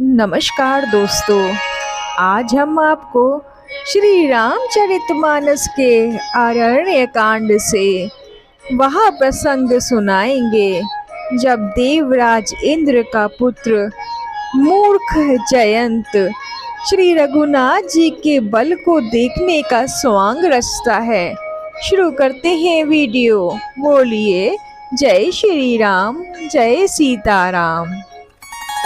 नमस्कार दोस्तों, आज हम आपको श्री रामचरितमानस के आरण्य कांड से वह प्रसंग सुनाएंगे जब देवराज इंद्र का पुत्र मूर्ख जयंत श्री रघुनाथ जी के बल को देखने का स्वांग रचता है। शुरू करते हैं वीडियो। बोलिए जय श्री राम, जय सीताराम।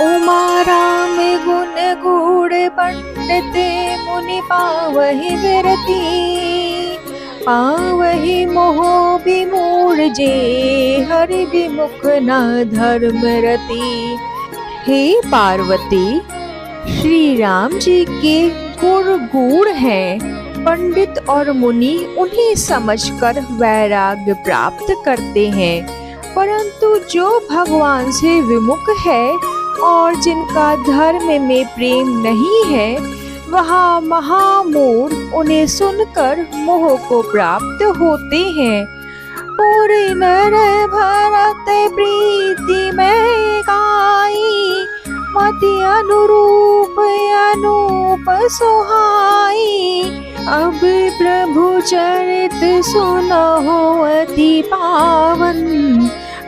उमा राम गुण गूढ़ पंडित मुनि पावहि विरति, पावहि मोह विमूढ़ जे हरि विमुख न धर्म रति। हे पार्वती, श्री राम जी के गुण गूढ़ हैं। पंडित और मुनि उन्हें समझकर वैराग्य प्राप्त करते हैं, परंतु जो भगवान से विमुख है और जिनका धर्म में प्रेम नहीं है, वह महामूढ़ उन्हें सुनकर मोह को प्राप्त होते हैं। पूरे नर भरत प्रीति में गाई, मति अनुरूप अनूप सुहाई। अब प्रभु चरित सुनहो अति पावन,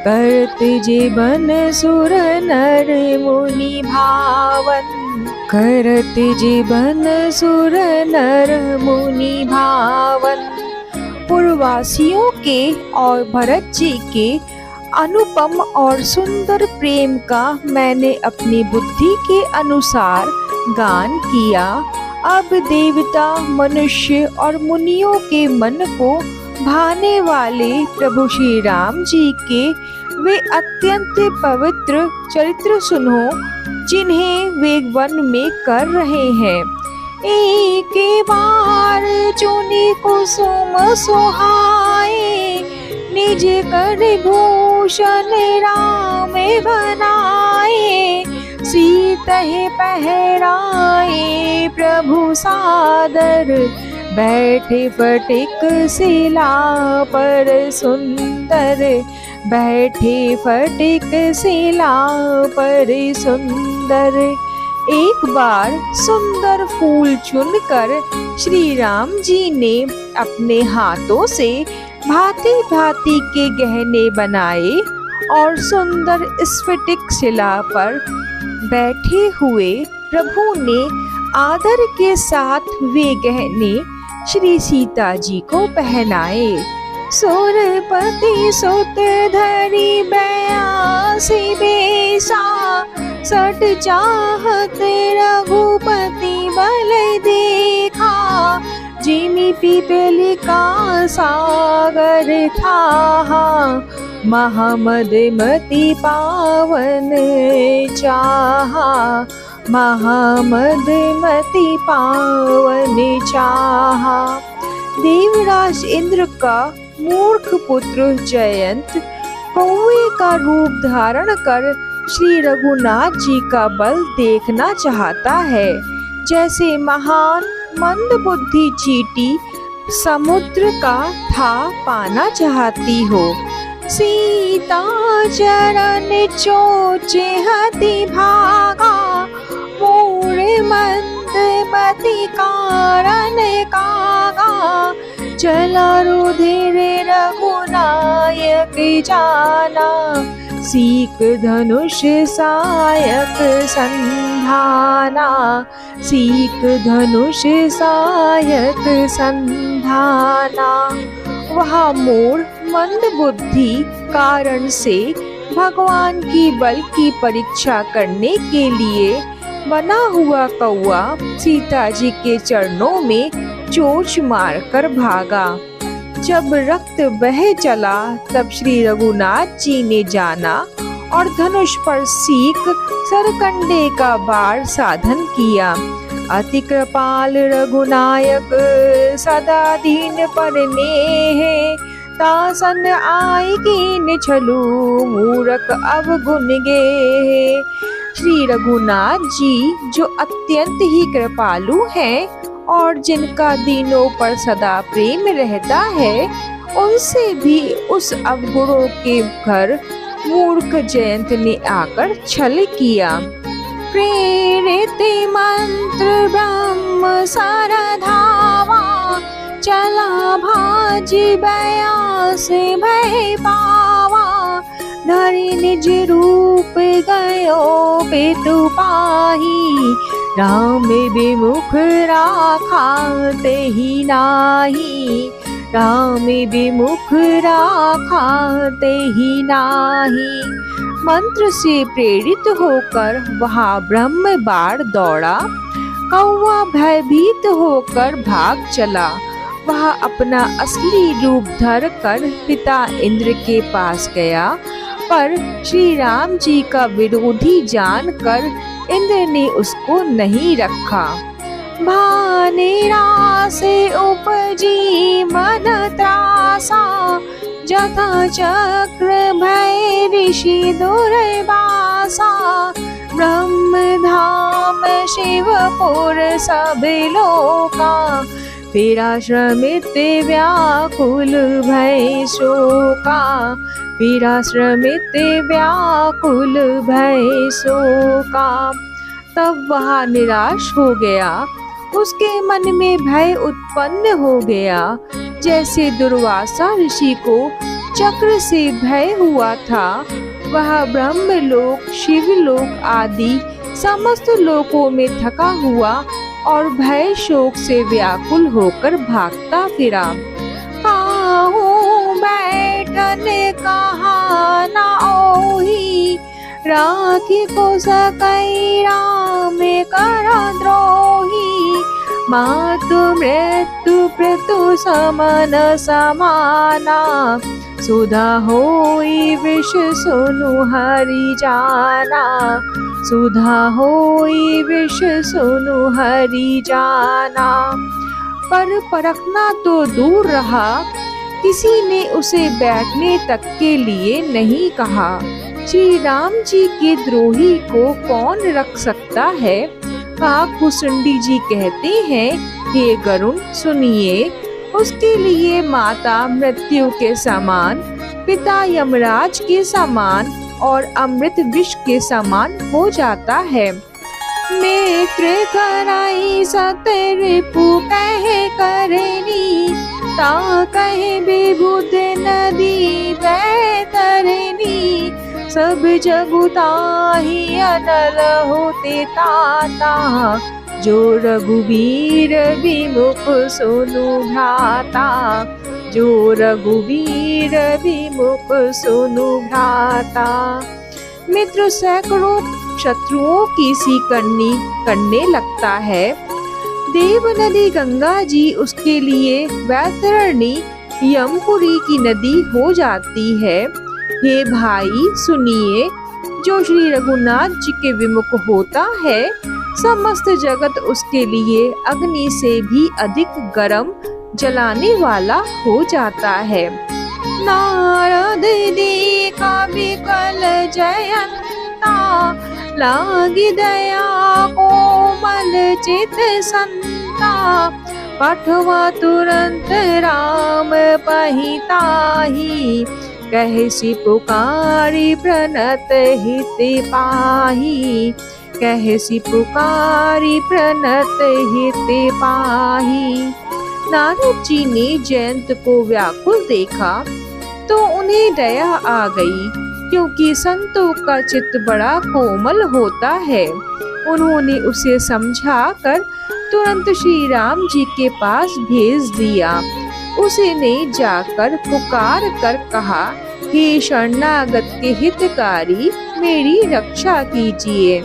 करत जीवन सुर नर मुनि भावन। करत जीवन सुर नर मुनि भावन। पूर्ववासियों के और भरत जी के अनुपम और सुंदर प्रेम का मैंने अपनी बुद्धि के अनुसार गान किया। अब देवता, मनुष्य और मुनियों के मन को भाने वाले प्रभु श्री राम जी के वे अत्यंत पवित्र चरित्र सुनो, जिन्हें वे वन में कर रहे हैं। एक बार चुनी कुसुम सुहाए, निज कर भूषण राम बनाए। सीतहि पहराए प्रभु सादर, बैठे फटिक शिला पर सुंदर। बैठे फटिक शिला पर सुंदर। एक बार सुंदर फूल चुनकर श्री राम जी ने अपने हाथों से भांति भांति के गहने बनाए और सुंदर स्फटिक शिला पर बैठे हुए प्रभु ने आदर के साथ वे गहने श्री सीता जी को पहनाए। सुरपति सुत धरि 82 बेसा, सठ चाहत रघुपति बल देखा। जिमि पीपलिका सागर था, महामदमति पावन चाहा। महामदमति पावन चाहा। देवराज इंद्र का मूर्ख पुत्र जयंत कौवे का रूप धारण कर श्री रघुनाथ जी का बल देखना चाहता है, जैसे महान मंद बुद्धि चींटी समुद्र का था पाना चाहती हो। सीता चरण चोचे हति भागा, मूढ़ मंद मति कारण कागा। चला रुधिर रघुनायक जाना, सीक धनुष सायक संधाना। सीक धनुष सायक संधाना। वह मूढ़ मंद बुद्धि कारण से भगवान की बल की परीक्षा करने के लिए बना हुआ कौआ सीता जी के चरणों में चोंच मारकर भागा। जब रक्त बह चला तब श्री रघुनाथ जी ने जाना और धनुष पर सीक सरकंडे का बाण साधन किया। अति कृपाल रघुनायक सदा दीन पर नेह, तासन आई कीन छलू मूरख अवगुण गे। श्री रघुनाथ जी जो अत्यंत ही कृपालु हैं और जिनका दीनों पर सदा प्रेम रहता है, उनसे भी उस अवगुणों के घर मूर्ख जयंत ने आकर छल किया। प्रेरित इति मंत्र ब्रह्म सर धावा, चला भाजी बया से भय पावा। धरि निज रूप गयो पितु पाही, राम विमुख राखा तेहि नाही। राम विमुख राखा तेहि नाही। मंत्र से प्रेरित होकर वहाँ ब्रह्म बाण दौड़ा। कौवा भयभीत होकर भाग चला। वह अपना असली रूप धर कर पिता इंद्र के पास गया, पर श्री राम जी का विरोधी जानकर इंद्र ने उसको नहीं रखा। भानेरा से उपजी मन त्रासा, जथा चक्र भय ऋषि दुर्वासा। ब्रह्म धाम शिवपुर सब लोका, फिरा श्रमित व्याकुल भय शोका। फिरा श्रमित व्याकुल भय शोका। तब वह निराश हो गया। उसके मन में भय उत्पन्न हो गया, जैसे दुर्वासा ऋषि को चक्र से भय हुआ था। वह ब्रह्मलोक, शिवलोक आदि समस्त लोकों में थका हुआ और भय शोक से व्याकुल होकर भागता फिरा। काहू बैठन कहा न ओही, राखी को सकई राम कर द्रोही। मातु मृत्यु प्रतु समन समाना, सुधा होई विष सुनु हरि जाना। सुधा होई विष सुनु हरि जाना। पर परखना तो दूर रहा, किसी ने उसे बैठने तक के लिए नहीं कहा। श्री राम जी के द्रोही को कौन रख सकता है। काकभूषुंडी जी कहते हैं, हे गरुण सुनिए, उसके लिए माता मृत्यु के समान, पिता यमराज के समान और अमृत विष के समान हो जाता है। मित्र कराई सत रिपु कह करनी, ता कहे विबुध नदी बैतरनी। सब जगुताहि अनल होते ताता, जो रघुवीर विमुख सुनु भ्राता। जो रघुवीर विमुख सुनु भ्राता। मित्र सैकड़ों शत्रुओं की सी करने लगता है। देव नदी गंगा जी उसके लिए वैतरणी यमपुरी की नदी हो जाती है। हे भाई सुनिए, जो श्री रघुनाथ जी के विमुख होता है, समस्त जगत उसके लिए अग्नि से भी अधिक गर्म जलाने वाला हो जाता है। नारद देखा विकल जयंता, लागी दया कोमल चित संता। पठवा तुरंत राम पहिताही, कहसी पुकारी प्रणत हित पाही। कहसी पुकारी प्रणत हित पाही। नारद जी ने जयंत को व्याकुल देखा तो उन्हें दया आ गई, क्योंकि संतों का चित्त बड़ा कोमल होता है। उन्होंने उसे समझाकर तुरंत श्री राम जी के पास भेज दिया। उसने जाकर पुकार कर कहा, हे शरणागत के हितकारी, मेरी रक्षा कीजिए।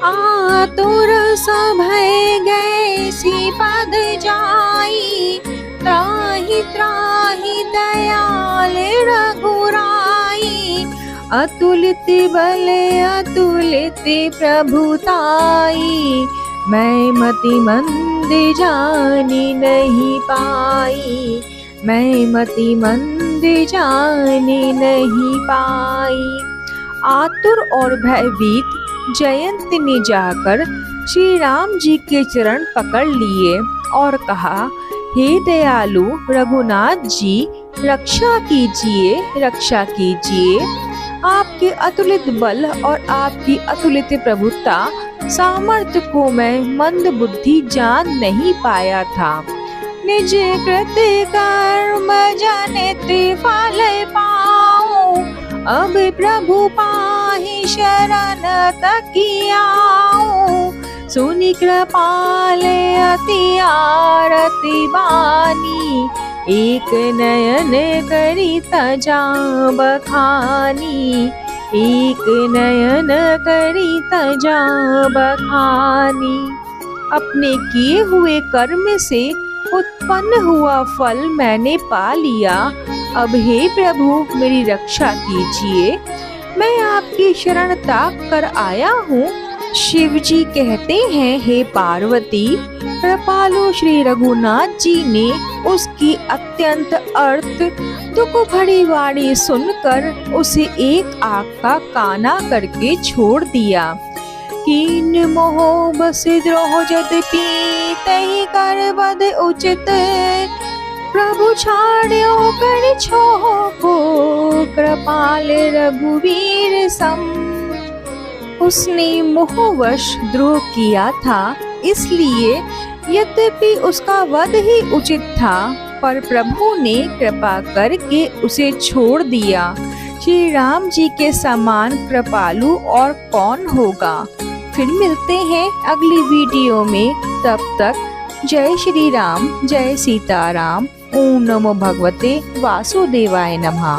आतुर सभय गए सी पद जाई, त्राहि त्राहि दयाल रघुराई। अतुलित बल अतुलित प्रभुताई, मैं मति मंद जानी नहीं पाई। मैं मति मंद जानी नहीं पाई। आतुर और भयभीत जयंत ने जाकर श्री राम जी के चरण पकड़ लिए और कहा, हे दयालु रघुनाथ जी, रक्षा कीजिए, रक्षा कीजिए। आपके अतुलित बल और आपकी अतुलित प्रभुता सामर्थ्य को मैं मंद बुद्धि जान नहीं पाया था। निज कृत्य कर्म जनित फल पाऊं, अब प्रभु पाहि शरण तकियाऊं। सुनि कृपाल अति आरती बानी, एक नयन करी तजा बखानी। एक नयन करी तजा बखानी। अपने किए हुए कर्म से उत्पन्न हुआ फल मैंने पा लिया। अब हे प्रभु मेरी रक्षा कीजिए, मैं आपकी शरण ताक कर आया हूँ। शिव जी कहते हैं, हे पार्वती, कृपालु श्री रघुनाथ जी ने उसकी अत्यंत अर्थ दुख भरी वाणी सुनकर उसे एक आँख का काना करके छोड़ दिया। कीन मोह बस द्रोह यद्यपि तहि कर बद उचित, प्रभु छाड़्यो कर छोह को कृपाल रघुवीर सम। उसने मोहवश द्रोह किया था, इसलिए यद्यपि उसका वध ही उचित था, पर प्रभु ने कृपा करके उसे छोड़ दिया। श्री राम जी के समान कृपालु और कौन होगा। फिर मिलते हैं अगली वीडियो में, तब तक जय श्री राम, जय सीताराम। ओम नमो भगवते वासुदेवाय नमः।